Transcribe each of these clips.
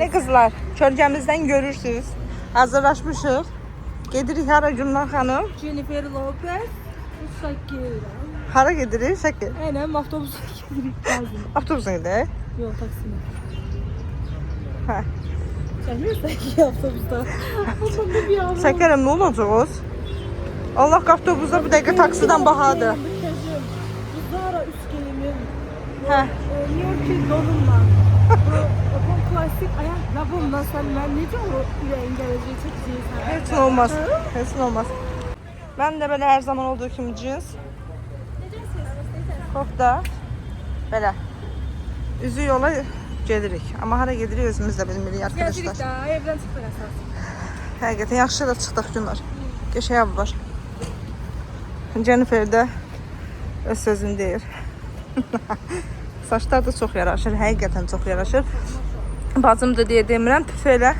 Bəli qızlar, kölgəmizdən görürsünüz. Hazırlaşmışıq. Gedirik hara Gülnar xanım? Jennifer Lopez, Shakira. Hara gedirik? Şəkil. Aynen avtobusa gidirik bazen. Avtobusa gidirik. Yok taksime. Hə. Sen bilirsen ki avtobusta. Aslında bir yavrum. Şəkərəm, nə olacağız? Allah avtobusda bir dəqiqə taksidən bahadır. Zara üst giyimim. Hə. New York donumla. Bu klasik ayak labımla sen ben nece o yüreğin geleceği çekeceğiz. Heç nə olmaz. Heç nə olmaz. Mən də belə hər zaman olduğu kimi cins. Kofta. Belə. Üzü yola gedirik. Amma hara gedirik özümüz də bilmirik arkadaşlar. Geldik daha evden çıktık esas. Həqiqətən yaxşı da çıxdıq Gülnar. Qəşəng ev var. Jennifer də öz sözünü deyir. Saçlar da çox yaraşır, həqiqətən çox yaraşır. Bacım da deyə demirəm, püf elə.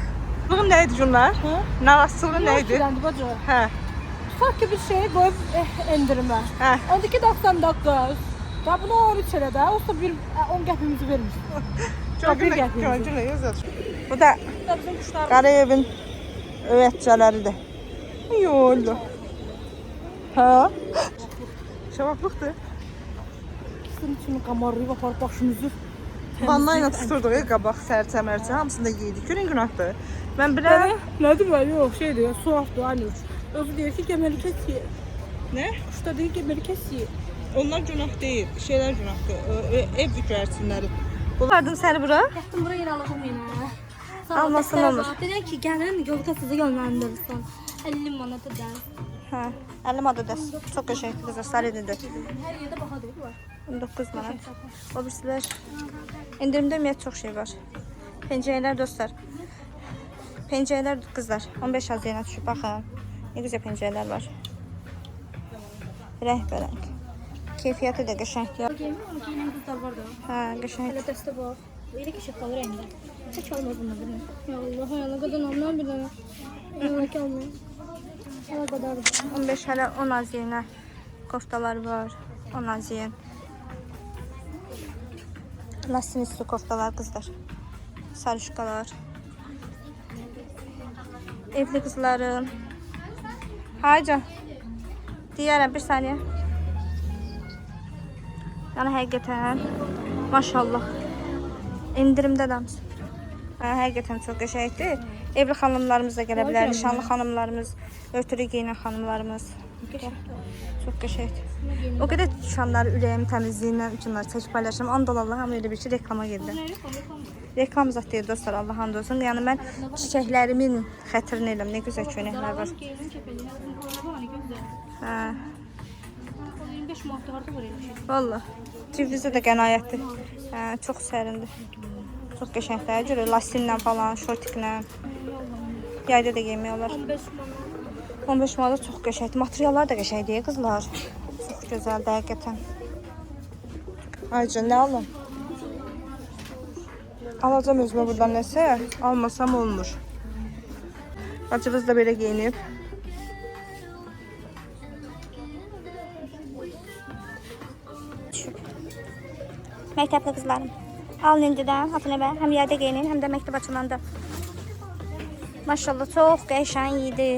Bugün nə idi Gülnar? Narasçılığı nə idi? Filandı bacı. Hə. Ufak gibi bir şey koyup indirme. Hə. 12.99. Ya bunu 13 lirada. Olsa bir 10 qəpimizi vermiş. Gönlünə yazır. Bu da Bizim kuşlar Qarayevin övətçələridir. Yoldu. Hə? Şavablıqdır. sizin için kamarlayıp aparıp başınızı. Vanlayla tuturduq ya qabaq, sərçə-mərçə hamısını da yeydik. Günün günahdır. Mən biləm. Nedir böyle? Yok şey diyor. Su aftı aynı. Özü diyor ki gemeli kesiyor. Nə? Kuşta değil gemeli kesiyor. Onlar günah deyil, şeylər günahdır. Ev yükərsinləri. Bunlardım səni bura? Yaxın buraya yine alalım yine. Almasın olur. Dedi ki gəlin yolda sizi yönləndirsin. 50 manata da. Hə, 50 manat ödəs. Çox qəşəngdir qızlar, sarıdır. Hər yerdə baha deyil var. 19 manat. O birisilər endirimdə ümumiyyət çox şey var. Pencəklər dostlar. Pencəklər qızlar 15 azına düşüb baxın. Nə gözəl pencəklər var. Rəngbərəng. Keyfiyyəti də qəşəngdir. Geyimli ama giyinen kızlar var da. Hə, qəşəng. Hele dəstə bax. Elə ki şəfalı rəngdə. Çək olmaz bunlar bir Ya Allah, hayana qədər almam bir dənə. Yana ki almayım. Hələ qədər. 15 hələ 10 azına koftalar var. 10 azına. Lastin üstü koftalar qızlar. Sarışqalar. Evli qızların. Haycan. Deyərəm bir saniyə. Yəni həqiqətən maşallah. İndirimdə damız. Həqiqətən çox qəşəngdir. Evli xanımlarımız da gələ bilər. Nişanlı xanımlarımız, örtülü geyinən xanımlarımız. Çox qəşəngdir. O qədər düşənləri ürəyim təmizliyindən üçünlər çəkib paylaşım. And Allah hamı elə bir ki reklama gedir. Reklam zat deyir dostlar, Allah hamd olsun. Yəni mən çiçəklərimin xətrini eləm. Nə gözəl köynəklər var. Geyimli kəpəli. Hani gözəl. Hə. 25 manatda harda var elə şey. Vallahi. Civizə də qənaətdir. Hə, çox sərindir. Çox qəşəngdir. Görə lastinlə falan, şortiklə. Yayda da geymək olar. 15 manat. 15 manat çox qəşəngdir. Materiallar da qəşəngdir qızlar. Çox gözəldir həqiqətən. Ayca nə alım? Alacağım özümə buradan nəsə, almasam olmur. Bacımız da belə geyinib. Məktəbli qızlarım. Alın indidən, atın evə. Həm yerdə geyinin, həm də məktəb açılanda. Maşallah, çox qəşəng idi.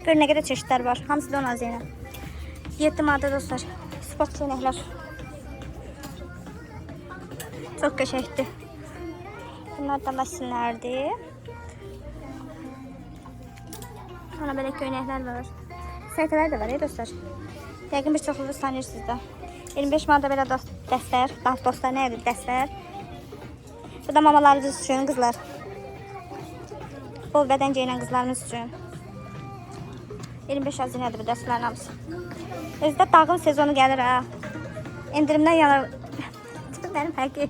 Gör nə qədər çeşidlər var. Hamısı da 10 azına. 7 manata dostlar. Sport köynəklər. Çox qəşəngdir. Bunlar da lasinlərdir. Sonra belə köynəklər var. Saytələr də var dostlar. Yəqin bir çoxluğu sanırsınız da. 25 manata belə dəstər. Dostlar nə edir dəstər? Bu da mamalarınız üçün qızlar. Bol bədən geyinən qızlarımız üçün. 25 azinadır bu dəstlərin hamısı. Özdə dağın sezonu gəlir ha. İndirimdən yanar. Mənim həqiqi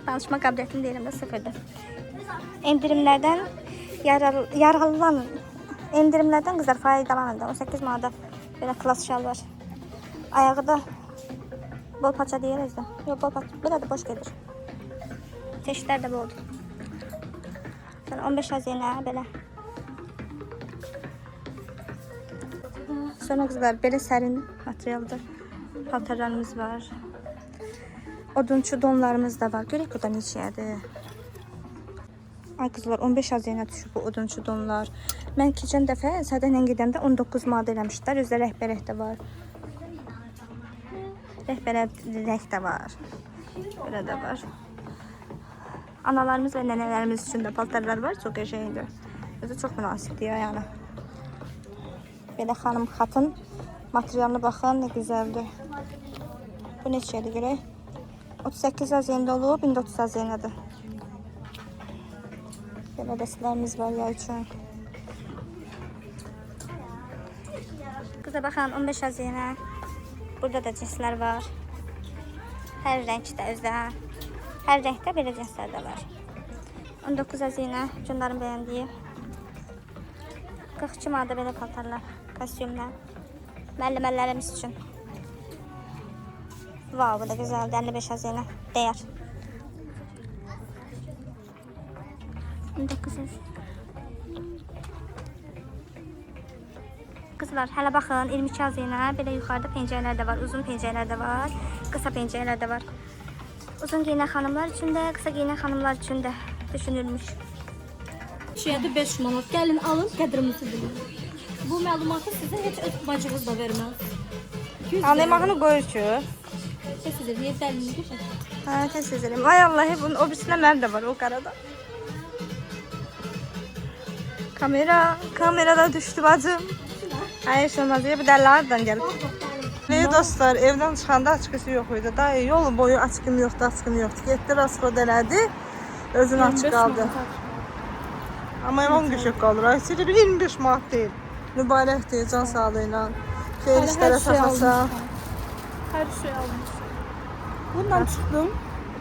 danışma qabiliyyətim deyiləm də sıfırdır. İndirimlərdən yararlanın. İndirimlərdən qızlar faydalanın da. 18 manata belə klas şal var. Ayağı da bol paça deyiriz də. Yox, bol paça. Burada da boş gedir. Çeşidlər də boldur. 15 azına belə. Sonra qızlar belə sərin materialda paltarlarımız var. Odunçu donlarımız da var. Görək bu da neçədir. Ay qızlar 15 aziyana düşüb bu odunçu donlar. Mən keçən dəfə Sədəklə gedəndə 19 manat eləmişdilər. Özdə rəhbərək də var. Rəhbərək də var. Belə də var. Analarımız və nənələrimiz üçün də paltarlar var. Çox qəşəngdir. Özü çox münasibdir ya yəni. Belə xanım xatın materialına baxın, nə gözəldir. Bu neçədir görək? 38 aziyanda olub, 1030 aziyanadır. Belə dəstlərimiz var ya üçün. Qıza baxın 15 aziyana. Burada da cinslər var. Hər rəngdə özdə. Hər rəngdə belə cinslər də var. 19 aziyana canların bəyəndiyi. 42 manata belə paltarlar, kostyumlar. Müəllimələrimiz üçün. Vav, bu da gözəldir. 55 aziyana dəyər. 1900. Kızlar hələ baxın 22 aziyana belə yuxarıda pencəklər də var, uzun pencəklər də var, qısa pencəklər də var. Uzun giyinən xanımlar üçün də, qısa giyinən xanımlar üçün də düşünülmüş. Şeydə 5 manat. Gəlin alın, qədrimizi bilin. Bu məlumatı sizə heç öz bacınız da verməz. Anlaymağını qoyur ki. Sizə 750 qəşəng. Hə, tez edelim. Ay Allah'ı bunun o birisinde mən də var o qarada. Kamerada düştü bacım. Hayır şunlar diye bir dəllərdən gəlib. Ne dostlar, evden çıxanda açıqısı yox idi. Da yol boyu açıqım yoxdu, açıqım yoxdu. Getdi rasxod elədi. Özün açıq qaldı. Amma yaman düşük qalır. Ay, 25 manat deyil. Mübarəkdir, can sağlığıyla. Xeyir işlərə saxlasa. Hər şey almış. Bundan çıxdım.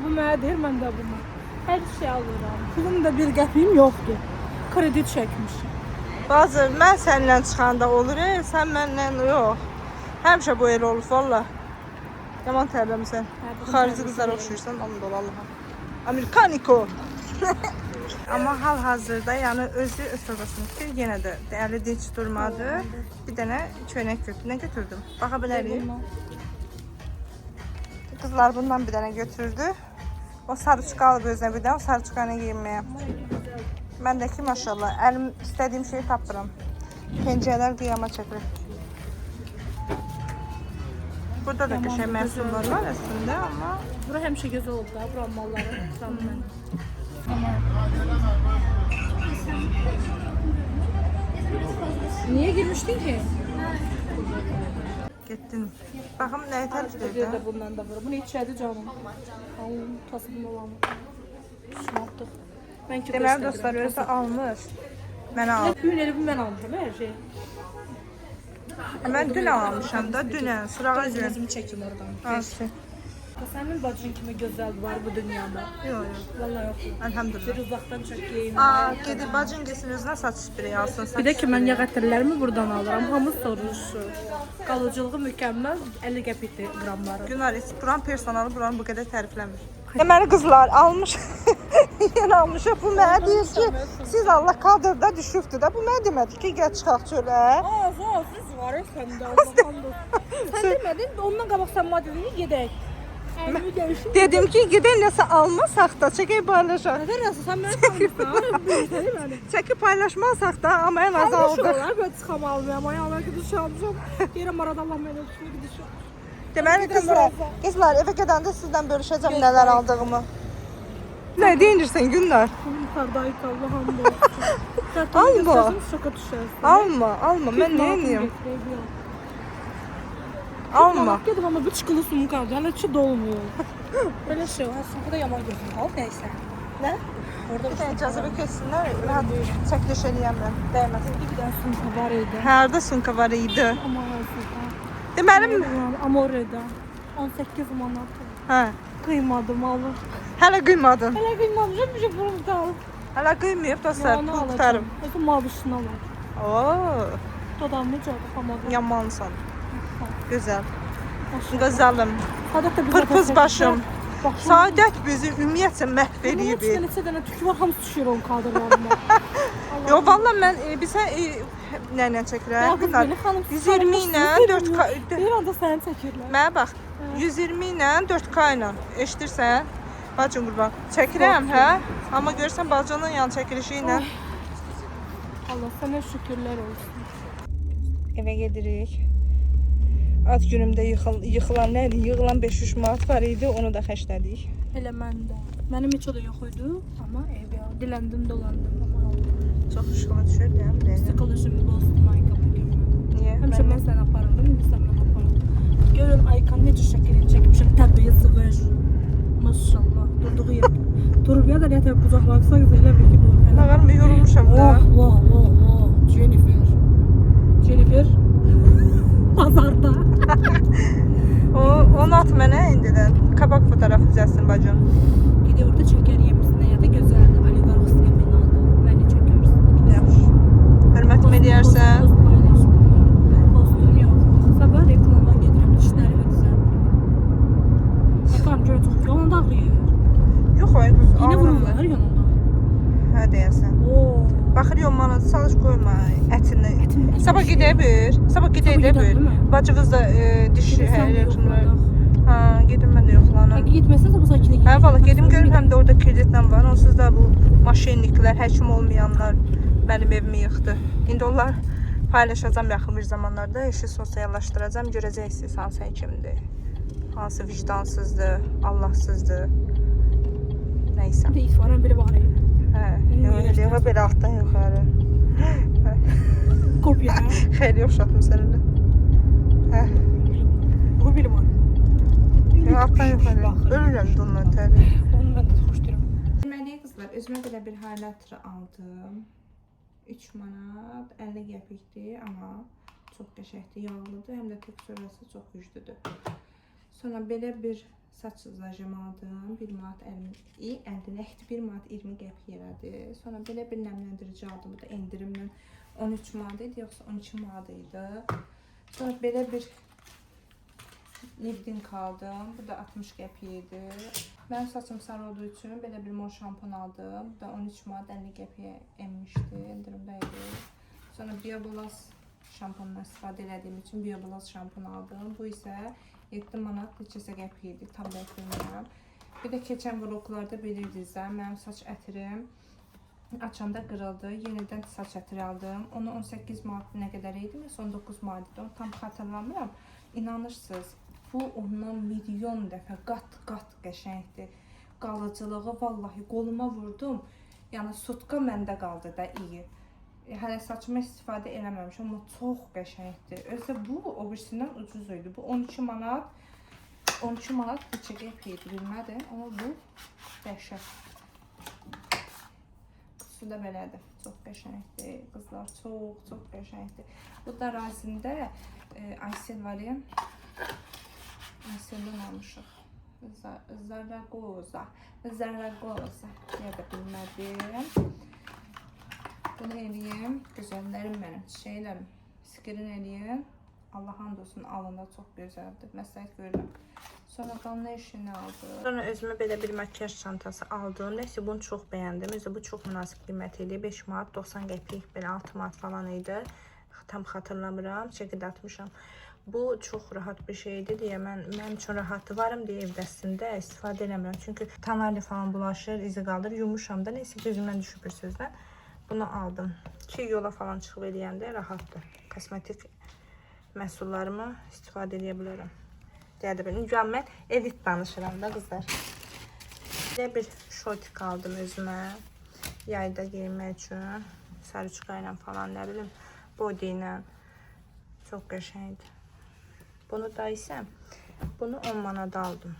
Bu mənə deyir, mən də buna. Hər şey alıram. Pulum da bir qəpiyim yoxdur. Kredi çəkmişim. Bazı mən səninlə çıxanda olur, sən mənlə yox. Həmişə bu el olur valla. Yaman tərləmisən. Xarici qızlara oxşuyursan, onu da Allah'a. Amerikaniko. Amma hal-hazırda yəni özü öz tozasını tutur, yenə də dəyərli dinç durmadı. Bir dənə köynək götürdüm. Nə götürdüm? Baxa bilərik. Qızlar bundan bir dənə götürdü. O sarıçıq alıb özünə bir dənə, o sarıçıqanı giyinməyə. Məndəki maşallah, əlim istədiyim şeyi tapıram. Pencələr qiyama çəkilir. Burada da qəşəng məhsullar var əslində, amma Bura həmişə gözəl oldu da, buranın malları. Buranın Niye girmiştin ki? getdin. Baxım nəyi tərif Bir edir də bundan da var. Bu ne içədi canım? Allah'ım tasımın olanı. Şunaltı. Ben ki Deməli dostlar, özü almış. Mənə al. Günleri bu mən almışım her şeyi. Mən dün almışam da, dünən, sırağa gün. Gözümü çekim oradan. Hansı? Senin bacın kimi güzel var bu dünyada. Yox, yox. Vallahi yok. Əlhəmdülillah. Bir uzaktan çekeyim. Gedib bacın getsin özünə saç spreyi alsın. Bir de ki ben yağ ətirlərimi buradan alıram. Hamı soruşur. Qalıcılığı mükəmməl 50 qəpikdir qramları. Günar, buranın personalı buranı bu qədər tərifləmir. Deməli qızlar almış. Yenə almış. Bu mənə deyir ki, siz Allah kadrda düşübdür da. Bu mənə demədi ki, gəl çıxaq çölə. Siz var ya səndə Allah'ım. Sen demedin, ondan qabaq sən mənə dedin ki, gedək. Əlimi dəyişim. Dedim ki, gedək nəsə almasaq da, çəkək paylaşaq. Nədən yazı, sən məni tanırsan, büyütəli məni. Çəkib paylaşmasaq da, amma ən az Almış aldıq. olar, ben çıxam almayam, ayağına gidiş almışam. Yerəm arada Allah mənə düşmə gidiş almışam. Deməli qızlar, evə gedəndə sizdən bölüşəcəm nələr aldığımı. Nə deyirsən Günlər? Yukarıdayıq Allah'ım da. Alma. Şoka düşərsin. Alma, mən nə edeyim? Alma. Gedim ama bir çikolata sumka aldı. Hala içi dolmuyor. Böyle şey var. Sumkada yaman gözüm. Al neyse. Ne? Orada Bir dənə cazibə keçsinlər, rahat çəkiliş eləyəm mən, dəyməz. bir tane sumka var idi. Hərdə sumka var idi. Ama sumka. Deməli, Amore'da. 18 manat. hə, Kıymadım alır. hələ qıymadın. Hele kıymamışım bir şey bunu da al. Hələ qıymayıb dostlar, Onu pul alacağım. tutarım. Özü mavişini alır. Oo, Dodam necə yapamadım. yamansan. Gözəl. Gözəlim. Saadət də Pırpız başım. Saadət bizi ümumiyyətcə məhv Benim eləyib. neçə dənə tükü var, hamısı düşür onun kadrlarına. Yo, valla mən bizə nə çəkirəm? Günlər 120 ilə 4K. Bir anda səni çəkirlər. Mənə bax, 120 ilə 4K ilə eşidirsən? Bacım qurban. Çəkirəm, hə? Amma görürsən bacının yan çəkilişi ilə Allah sana şükürler olsun. evə gedirik. Ad günümdə yığılan 500 manat var idi, onu da xərclədik. Hele mən də. Mənim heç o da yox idi, amma ev ya. Diləndim, dolandım. Amma oldu. Çox işığa düşür ya. Psikolojimi bozdum Ayka bugün. Niyə? Həmişə mən səni aparırdım, indi sən mən aparırdım. Görün Aykan necə şəkilini çəkmişəm, təbəyə sıvır. Maşallah, durduğu yer. Durub ya da nə tərəf qucaqlarsaq elə bil ki, durub. Ağam yorulmuşam da. Oh. Jennifer. Jennifer. Pazarda. Onu at mənə indidən. Kabak fotoğraf düzəlsin bacım. Gidiyor orada çeker yemişsin ya da güzeldi. Oligarx yemeğini aldı. Beni çekersin. Yaxşı. Hörmətim eləyərsən. Post paylaşma. Postum yok. Sabah reklama gedirəm. Dişlərimi düzəltdim. Bakalım görə çox yanında ağrıyır. Yox, ay qız. Yine vururlar yanında. Hə deyəsən. Oo. Baxır yommanı çalış qoyma ətini. Sabah şey. gedək bir. Sabah gedək də bir. Bacığız da diş yaxınlar. Ha, gedim mən də yoxlanam. Peki gitmezsen sabah sakine Hə, valla gedim görüm həm də orada kreditlə var. Onsuz da bu maşinliklər, həkim olmayanlar mənim evimi yıxdı. İndi onlar paylaşacağam yaxın bir zamanlarda, işi sosiallaşdıracağam, görəcəksiniz hansı həkimdir. Hansı vicdansızdır, Allahsızdır. Nəysə. Bir de itfaren biri var ya. Hə, yox, belə altdan yuxarı. Kopya. Xeyli oxşatdım səninlə. Hə, Bu biri var. altdan yuxarı. Ölürəm də ondan təri. Onu ben de hoş diyorum. Deməli qızlar, özümə belə bir highlighter aldım. 3 manat 50 qəpikdir, amma çox qəşəngdir, yağlıdır, həm də teksturası çox güclüdür. Sonra belə bir saç zajımı aldım. 1 manat 50 nəkdir, 1 manat 20 qəpik elədi. Sonra belə bir nəmləndirici aldım. Bu da endirimlə 13 manat idi, yoxsa 12 manat idi. Sonra belə bir Libdin aldım. Bu da 60 qəpik idi. Mənim saçım sarı olduğu üçün belə bir mor şampun aldım. Bu da 13 manat 50 qəpiyə enmişdi, endirimdə idi. Sonra Bioblast şampunundan istifadə etdiyim üçün Bioblast şampun aldım. Bu isə 7 manat neçəsə qəpik idi, tam da bilmirəm. Bir də keçən vloglarda bilirdinizsə, mənim saç ətirim açanda qırıldı. Yenidən saç ətiri aldım. Onu 18 manat nə qədər idi, 19 manat idi. Onu tam xatırlamıram. İnanırsınız, bu ondan milyon dəfə qat qəşəngdir. Qalıcılığı vallahi qoluma vurdum. Yəni sutka məndə qaldı da iyi. Hələ saçıma istifadə eləməmişəm, amma çox qəşəngdir. Özdə bu o birisindən ucuz idi. Bu 12 manat neçə qəpik idi bilmədim, amma bu dəhşət. Su da belədir. Çox qəşəngdir. Qızlar çox qəşəngdir. Bu da razində Aysel var ya. Aysel'den almışıq. Zaragoza. Niyə də bilmədim. Bunu eləyim. Gözəllərim mənim. Şeylərim. Skirin eləyim. Allah hamd olsun, alında çox gözəldir. Məsləhət görürəm. Sonra qanlı işini aldım. Sonra özümə belə bir makyaj çantası aldım. Neyse bunu çox bəyəndim. Özü bu çox münasib qiymət idi. 5 manat 90 qəpik, belə 6 manat falan idi. Tam xatırlamıram. Şəkildə atmışam. Bu çox rahat bir şeydir deyə mənim üçün rahatı varım deyə evdəsində istifadə eləmirəm. Çünki tanarlı falan bulaşır, izi qaldır. Yumuşam da, neyse gözümdən düşüb bir sözdən. Bunu aldım ki yola falan çıxıb eləyəndə rahatdır. Kosmetik məhsullarımı istifadə edə bilərəm. Deyə də bilin. Mən edit danışıram da qızlar. Belə bir şortik aldım özümə. Yayda giyinmək üçün. Sarıçqa ilə falan, nə bilim, body ilə. Çox qəşəngdir. Bunu da isə, bunu 10 manada aldım.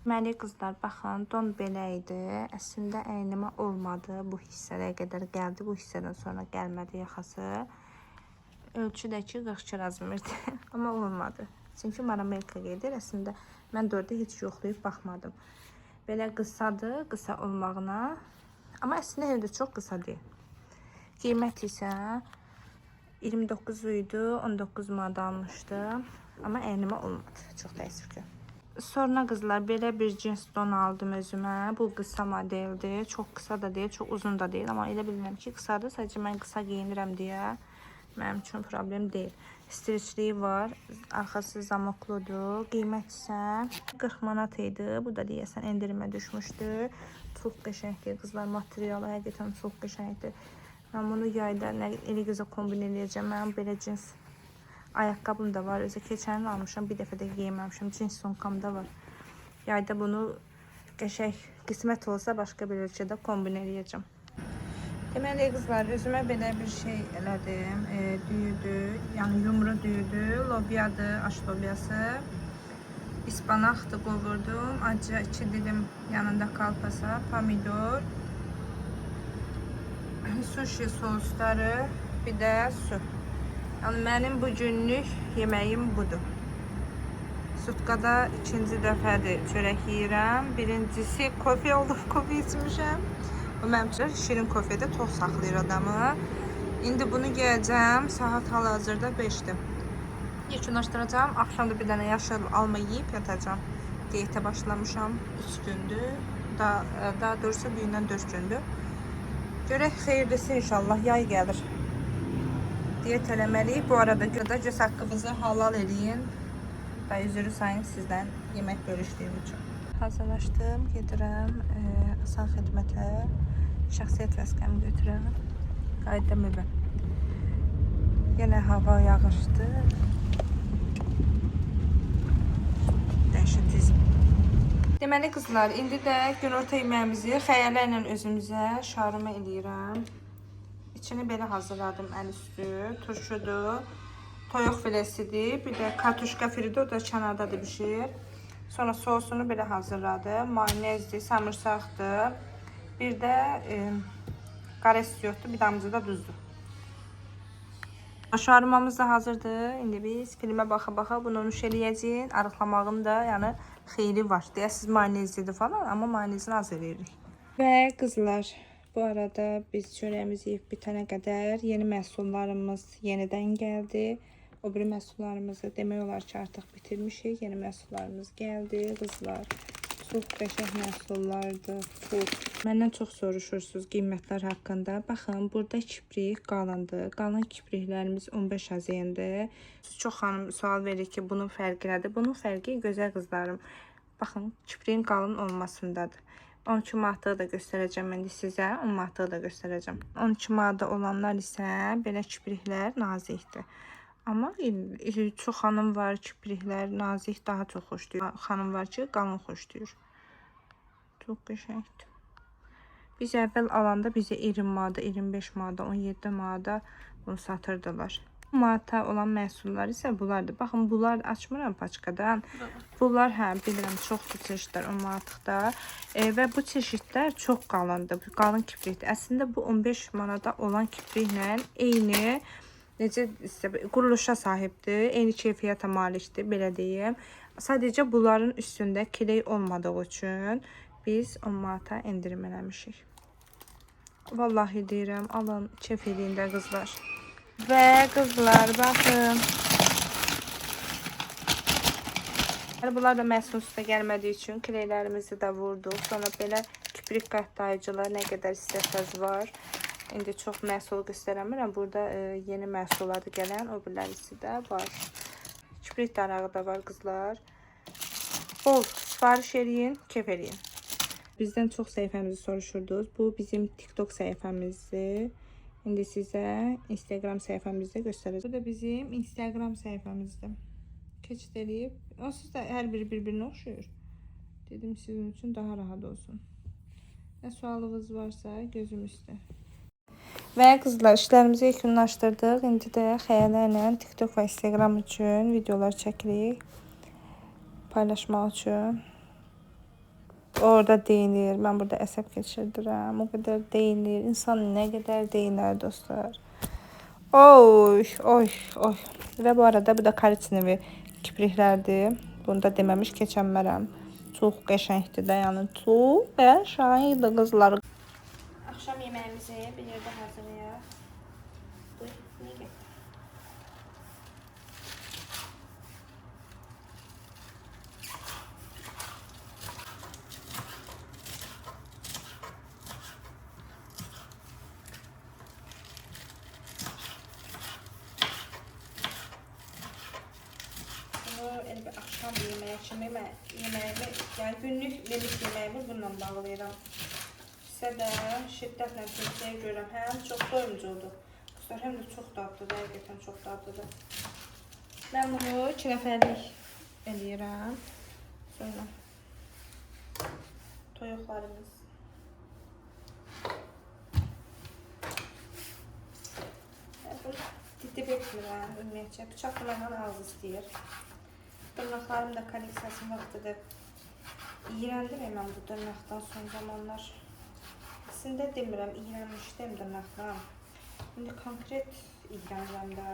Deməli qızlar, baxın, don belə idi. Əslində əynimə olmadı. Bu hissəyə qədər gəldi. Bu hissədən sonra gəlmədi yaxası. Ölçü də ki 42 razmerdi. Amma olmadı. Çünki Maramelka gedir. Əslində mən də orada heç yoxlayıb baxmadım. Belə qısadır, qısa olmağına. Amma əslində elə də çox qısa deyil. Qiymət isə 29 idi, 19 manat almışdım. Amma əynimə olmadı. Çox təəssüf ki. Sonra qızlar belə bir cins don aldım özümə. Bu qısa modeldir. Çox qısa da deyil, çox uzun da deyil. Amma elə bilmirəm ki qısadır. Sadəcə mən qısa giyinirəm deyə mənim üçün problem deyil. streçliyi var. Arxası zamokludur. Qiymət isə 40 manat idi. Bu da deyəsən endirimə düşmüşdü. Çox qəşəngdir qızlar, materialı həqiqətən çox qəşəngdir. Mən bunu yayda elə gözəl kombin edəcəm. Mənim belə cins ayaqqabım da var. Özə keçən il almışam, bir dəfə də geyməmişəm. Cins sonkam da var. Yayda bunu qəşəng qismət olsa başqa bir ölçüdə kombin edəcəm. Deməli qızlar, özümə belə bir şey elədim. Düyüdür, yəni yumru düyüdür, lobyadır, aş lobyası. İspanaqdır, qovurdum. Acı 2 dilim yanında kalpasa, pomidor, sushi sosları, bir də su. Yəni mənim bu günlük yeməyim budur. Sutkada ikinci dəfədir çörək yeyirəm. Birincisi kofe oldu, kofe içmişəm. Bu mənim üçün şirin kofedə toz saxlayır adamı. İndi bunu yeyəcəm. Saat hal-hazırda 5-dir. Yekunlaşdıracağım. Axşam da bir dənə yaşıl alma yeyib yatacağım. Diyetə başlamışam. 3 gündür. Daha doğrusu dündən 4 gündür. Görək xeyirlisi inşallah. Yay gəlir. Diyet eləməliyik. Bu arada göz haqqınızı halal eləyin. Və üzrü sayın sizdən yemək bölüşdüyüm üçün. Hazırlaşdım. Gedirəm asal xidmətə. Şəxsiyyət vəsqəmi götürəm. Qayıdım evə. Yenə hava yağışdı. Dəhşətizm. Deməli qızlar, indi də günorta yeməyimizi xəyallərlə özümüzə şarımı eləyirəm. İçini belə hazırladım, əl üstü, turşudur, toyuq filesidir, bir də kartuşka fridir, o da kənardadır bişir. Sonra sosunu belə hazırladım, mayonezdir, samırsaqdır, bir də qarestiyotdur, bir damcı da duzdur. Şarmamız da hazırdır. İndi biz filmə baxa-baxa bunu nuş eləyəcəyik. Arıqlamağın da yəni xeyri var. Deyəsiz mayonezlidir falan, amma mayonezini az eləyirik. Və qızlar, bu arada biz çörəyimizi yeyib bitənə qədər yeni məhsullarımız yenidən gəldi. O biri məhsullarımızı demək olar ki, artıq bitirmişik. Yeni məhsullarımız gəldi. Qızlar, çox qəşəng məhsullardır. Məndən çox soruşursunuz qiymətlər haqqında. Baxın, burada kiprik qalındır. Qalın kipriklərimiz 15 AZN-dir. Çox xanım sual verir ki, bunun fərqi nədir? Bunun fərqi gözəl qızlarım. Baxın, kipriyin qalın olmasındadır. 12 manatlığı da göstərəcəm indi sizə. 10 manatlığı da göstərəcəm. 12 manatda olanlar isə belə kipriklər nazikdir. Amma çox xanım var, kipriklər nazik daha çox xoşlayır. Xanım var ki, qalın xoşlayır. Çox qəşəngdir. Biz əvvəl alanda bizə 20 manada, 25 manada, 17 manada bunu satırdılar. Manata olan məhsullar isə bunlardır. Baxın, bunlar açmıram paçkadan. Bunlar, bilirəm, çoxdur çeşidlər 10 manatlıqda. Və bu çeşidlər çox qalındır. Qalın kiprikdir. Əslində bu 15 manada olan kipriklə eyni necə quruluşa sahibdir, eyni keyfiyyətə malikdir, belə deyim. Sadəcə bunların üstündə kiley olmadığı üçün biz 10 manata endirim eləmişik. Vallahi deyirəm, alın, keyf eləyin də qızlar. Və qızlar, baxın. Bunlar da məhsul üstə gəlmədiyi üçün kileylərimizi də vurduq. Sonra belə kiprik qatlayıcılar nə qədər istəsəz var. İndi çox məhsul göstərəmirəm. Burada yeni məhsulları gələn o birlərisi də var. Kiprik darağı da var qızlar. Bol sifariş eləyin, keyf eləyin. Bizdən çox səhifəmizi soruşurdunuz. Bu bizim TikTok səhifəmizdir. İndi sizə Instagram səhifəmizdə göstərəcəm. Bu da bizim Instagram səhifəmizdir. Keçid eləyib. Onsuz da hər biri bir-birinə oxşuyur. Dedim sizin üçün daha rahat olsun. Nə sualınız varsa gözüm üstə. Və qızlar, işlərimizi yekunlaşdırdıq. İndi də xəyallərlə TikTok və Instagram üçün videolar çəkirik. Paylaşmaq üçün. Orada deyinir. Mən burada əsəb keçirdirəm. O qədər deyinir. İnsan nə qədər deyinər dostlar. Oy, oy, oy. Və bu arada bu da kariçnevi kipriklərdir. Bunu da deməmiş keçənmərəm. Çox qəşəngdir də, yəni çox qəşəngdir qızlar. Akşam yeməyimizi bir yerdə hazırlayaq. Buyur, niyə gətir? yeməyimi, yəni günlük yemiş yeməyimi bununla bağlayıram. Sizə də şiddətlə tövsiyə görürəm. Həm çox doyumcudur. Qızlar, həm də çox dadlıdır, həqiqətən çox dadlıdır. Mən bunu 2 nəfərlik eləyirəm. Sonra toyuqlarımız. Didib etmirəm, ümumiyyətcə. Bıçaqla məndən ağız istəyir. Dırnaqlarım da kolleksiyasının vaxtıdır. İğrəndim mən bu dırnaqdan son zamanlar. Əslində demirəm, iğrənmişdim dırnaqdan. İndi konkret iğrənirəm də.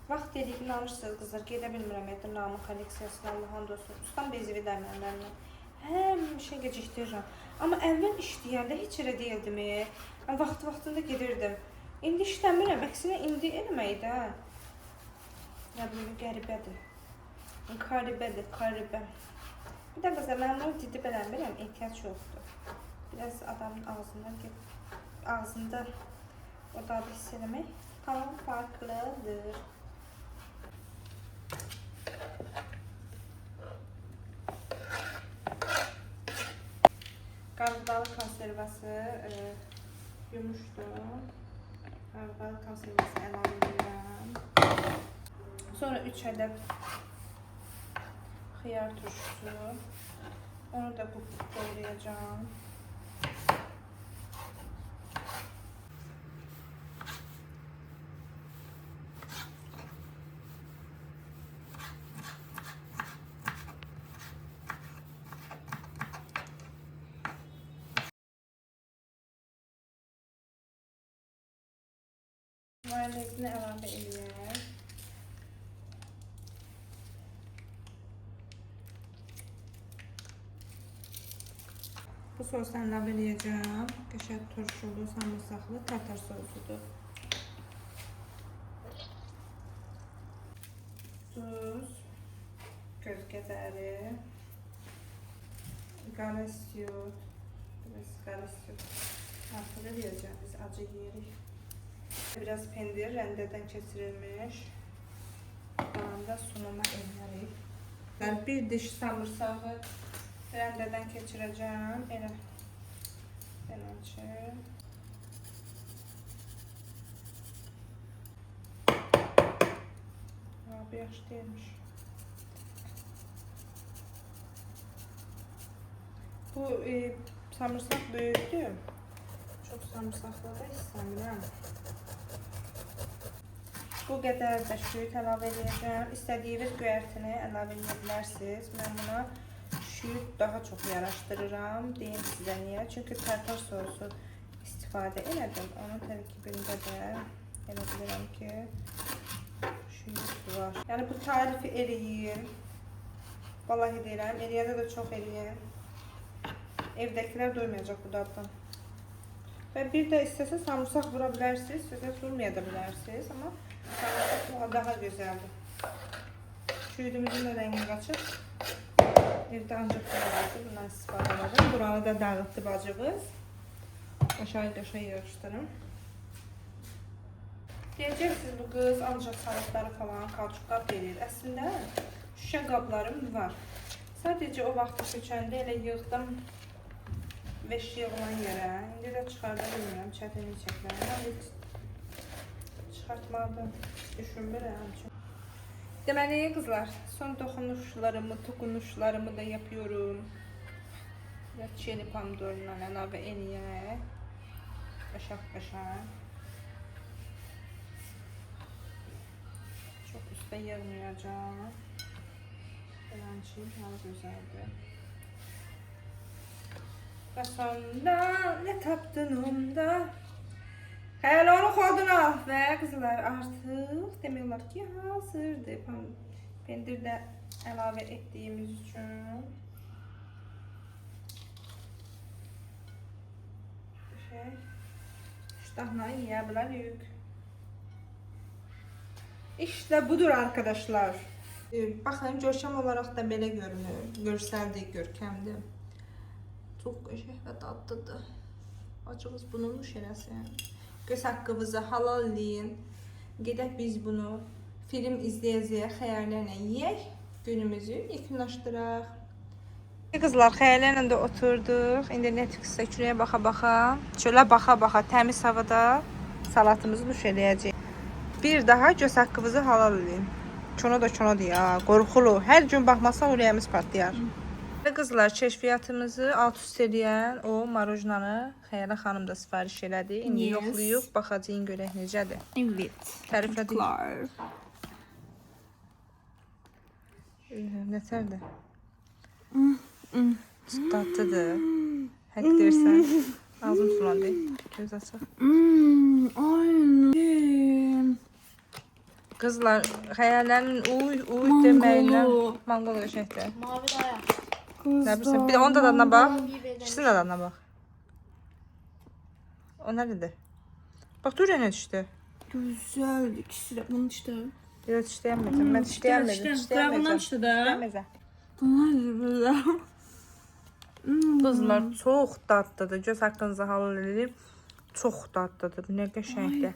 Vaxt dediyini almışsınız qızlar, gedə bilmirəm dırnağımın kolleksiyasına, Allah'ın dostu. Ustam bezivi dərmənlərini. Həmişə gecikdirirəm. Amma əvvəl işləyəndə heç yerə deyildim. Mən vaxtında gedirdim. İndi işləmirəm, əksinə indi eləməkdə. Ya bunu qəribədir. Qaribə. Bir də qızlar, mən bunu didib eləmirəm, ehtiyac yoxdur. Biraz adamın ağzında o dadı hiss eləmək tam farklıdır. Qarğıdalı konservası yumuşdur. Qarğıdalı konservası əlavə edirəm. Sonra 3 ədəd xiyar turşusu. Onu da doğrayacağım. Mayonezini əlavə edeyim. Bu sosdan əlavə edəcəm. Qəşəng turşulu, sarımsaqlı tatar sosudur. Tuz, göz qədəri, qara istiot, artıq edəcəm, biz acı yeyirik. Biraz pendir rəndədən keçirilmiş. Qalan da sunuma eləyərik. Bir diş samırsağı rəndədən keçirəcəm. Eləçə. Bu yaxşı deyilmiş. Bu samırsaq böyükdür. Çox samırsaqlı da istəmirəm. Bu qədər də şüyüt əlavə edəcəm. İstədiyiniz göyərtini əlavə edə bilərsiniz. Mən buna şüyüt daha çox yaraşdırıram. Deyim sizə niyə? Çünki tartar sosu istifadə elədim. Onun tərkibində də elə bilirəm ki, şüyüt var. Yəni bu tarifi eləyin. Vallahi deyirəm, eləyəndə də çox eləyin. Evdəkilər doymayacaq bu daddan. Və bir də istəsə samırsaq vura bilərsiniz, istəsə vurmaya da bilərsiniz. Amma samırsaq daha gözəldir. Şüyüdümüzün də rəngi qaçır. Evdə ancaq bunlardır, bundan istifadə edim. Buranı da dağıtdı bacımız. Aşağı yığışdırım. Deyəcəksiniz, bu qız ancaq salatları falan, kauçuklar verir. Əslində şüşə qablarım var. Sadəcə o vaxtı köçəndə elə yığdım 5 yığılan yerə. İndi də çıxarda bilmirəm, çətinlik çəkirəm. Çıxartmağı düşünmürəm. Deməli qızlar, son toxunuşlarımı da yapıyorum. Çiğli pomidorla əlavə eləyək. Qəşəng. Çox üstə yığmayacağım. Beləncik, daha gözəldir. Və sonunda nə tapdın onda? Xəyalonu xoduna və qızlar artıq demək olar ki, hazırdır. Pendir də əlavə etdiyimiz üçün. İştahla yiyə bilərik. İşte budur arkadaşlar. Baxın, görkəm olaraq da belə görünür. Görsəldir, görkəmdir. Çox qəşəng və dadlıdır. Acımız bunun şərəsi. Göz haqqımızı halallayın. Gedək biz bunu film izləyə-izləyə xəyallərlə yeyək. günümüzü yekunlaşdıraq. Qızlar, xəyallərlə də oturduq. İndi Netflixdə küləyə baxa-baxa, çölə baxa-baxa təmiz havada salatımızı duş eləyəcəyik. Bir daha göz haqqımızı halal edin. Çono da çonodur ya, qorxulu. Hər gün baxmasaq ürəyimiz partlayar. Qızlar, kəşfiyyatımızı alt üst eləyən o marojnanı Xəyalə xanım da sifariş elədi. İndi yoxlayıb baxacağıq görək necədir. Evet. Təriflədik. Nətərdir? Tatlıdır. Həq deyirsən. Ağzım sulandı. Göz açıq. Aynen. Qızlar, xəyallərin uy deməklə manqolu qəşəngdir. Mavi daya. Nə bilirsən, bir də onun da dadına bax. İkisinin də dadına bax. O nədir? Bax, dur yenə düşdü. Güzel. İkisi de bunun işte. Biraz işləyəməyəcəm. Mən işləyəməyəcəm. Bundan işte de. İşləyəməyəcəm. Bunlar böyle. Qızlar, çox dadlıdır. Göz haqqınızı halal edib. Çox dadlıdır. Nə qəşəngdir.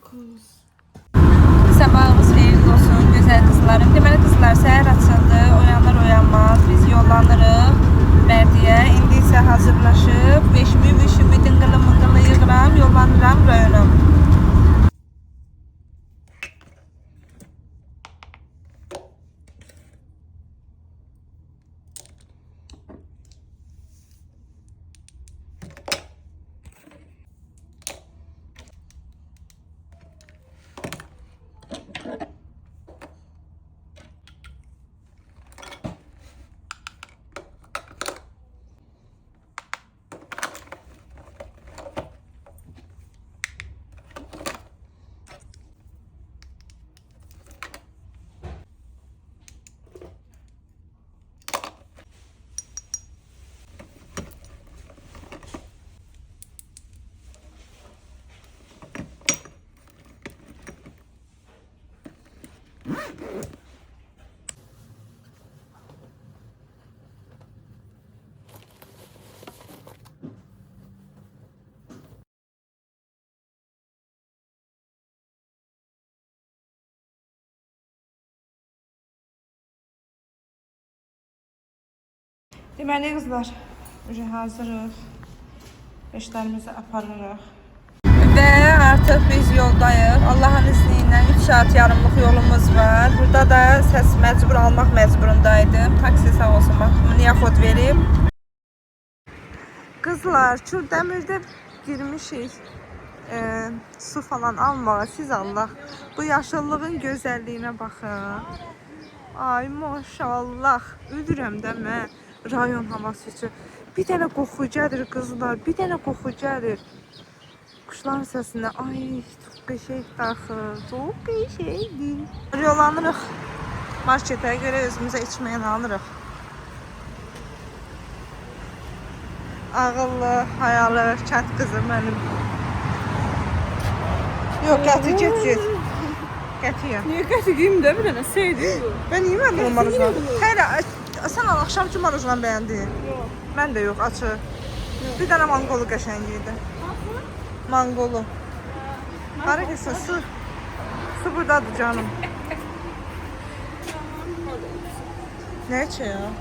Sabahınız xeyirli olsun, gözəl qızlarım. Deməli, qızlar, səhər açıldı. Oyanlar oyanmaz. Biz yollanırıq Bərdiyə. İndi isə hazırlaşıb. Beşimi dıngılı-mıngılı yığıram. Yollanıram rayona. Deməli, qızlar, hazırıq. Beşlərimizi aparırıq. Və artıq biz yoldayıq. Allahın izni ilə 3 saat yarımlıq yolumuz var. Burada da səs məcbur almaq məcburundaydım. Taksi sağ olsun, niyə xod verib. Qızlar, Kürdəmirdə girmişik. Su falan almağa. Siz Allah, bu yaşıllığın gözəlliyinə baxın. Ay maşallah, ölürəm də mən. Rayon havası üçün. Bir dənə qoxu gəlir qızlar, bir dənə qoxu gəlir. Kuşların səsinə, ay çox qəşəng daxil, çox qəşəngdir. Yollanırıq marketə görə özümüzə içməyən alırıq. Ağıllı, hayalı, kənd qızı mənim. Yox, qəti get. Qətiyyəm. Niye kaçırayım da bir tane sevdi bu. Ben yemədim o marujnan. Xeyr, sən axşamki marujnan bəyəndin? Yok. Mən də yox, açı. Bir dənə manqolu qəşəng idi. Manqolu. Hara kesin, su buradadır canım. Nə içə ya?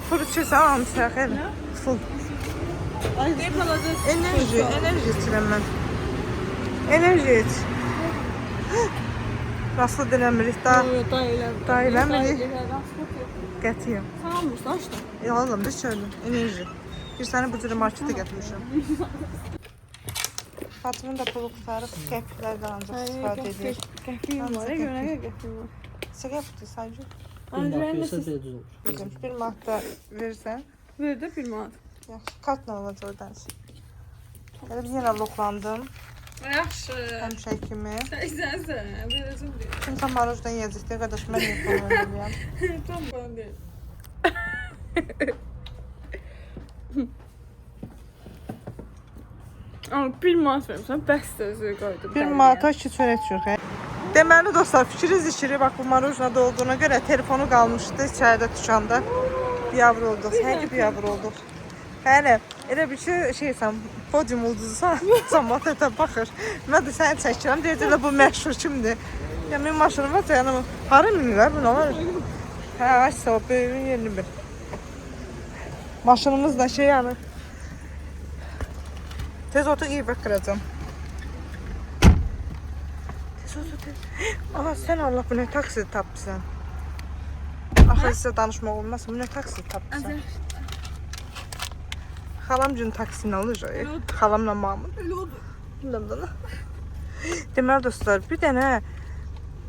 Furu içirsən, almışaq elə. Full. Ne kalacak? Enerji içirəm mən. Enerji iç. Rastlı diləmirik da. Dayiləmirik. Qətiyyəm. Tamam mısın işte? Alalım, biz söyledim. Enerji. Bir səni bu cürə marketə gətirmişəm. Fatımın da pulu qutarıq, qəflərdən ancaq istifadə edir. Qəfiyim var, göre qəfiyim var. Sizə qəfdir sadəcə. Bizim Bir manat verirsən. ver de bir manat. Yaxşı, kartla olacaq oradan. Elə biz yenə loxlandım. Yaxşı. Həmişə kimi. Sənsən, verəcəm deyir. Kimsə marujdan yeyəcək deyə qardaş, mən yoxlanıyorum eləyəm. Tam bana deyil. Ama bir manat vermişsən, bəs də özü qoydum. Bir manata 2 çörək çürük. Deməli dostlar, fikri zikiri bax bu marujnada olduğuna görə telefonu qalmışdı içəridə dükkanda. Biyavr olduq, həqiqi biyavr olduq. Hələ elə bir şeysən, podium ulduzusan, cəmaətətə baxır. Mən də səni çəkirəm, deyəcəklər bu məşhur kimdir? Ya, min maşınım var, yəni hara minirlər, bu nə var? Hə, açsa o böyüyün yerini bil. Maşınımız da şey yanır. Tez otur qeybət qıracam. Tez otur, tez. Aha, sən Allah bu nə taksi tapsan. Axı sizə danışmaq olmaz. Bu nə taksi tapsan. Xalam gün taksini alacaq. Xalamla mamın. Londona. Deməli dostlar, bir dənə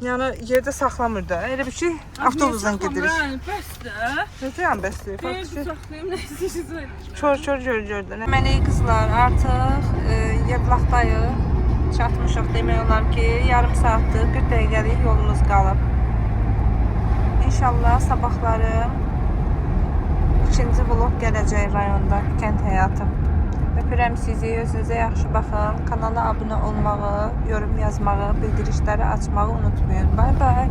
yəni yerdə saxlamır da. Elə bir şey avtobusla gedirik. Bəsdir. Necə bəsləyir? Faktiski Saxlayım, nə istəyirsən? çor gördün. Deməli qızlar, artıq Yevlaxdayıq. Çatmışıq demək olar ki, yarım saatdır, 40 dəqiqəlik yolumuz qalıb. İnşallah sabahları ikinci vlog gələcək rayonda, kənd həyatı. Öpürəm sizi, özünüzə yaxşı baxın. Kanala abunə olmağı, yorum yazmağı, bildirişləri açmağı unutmayın. Bye bye.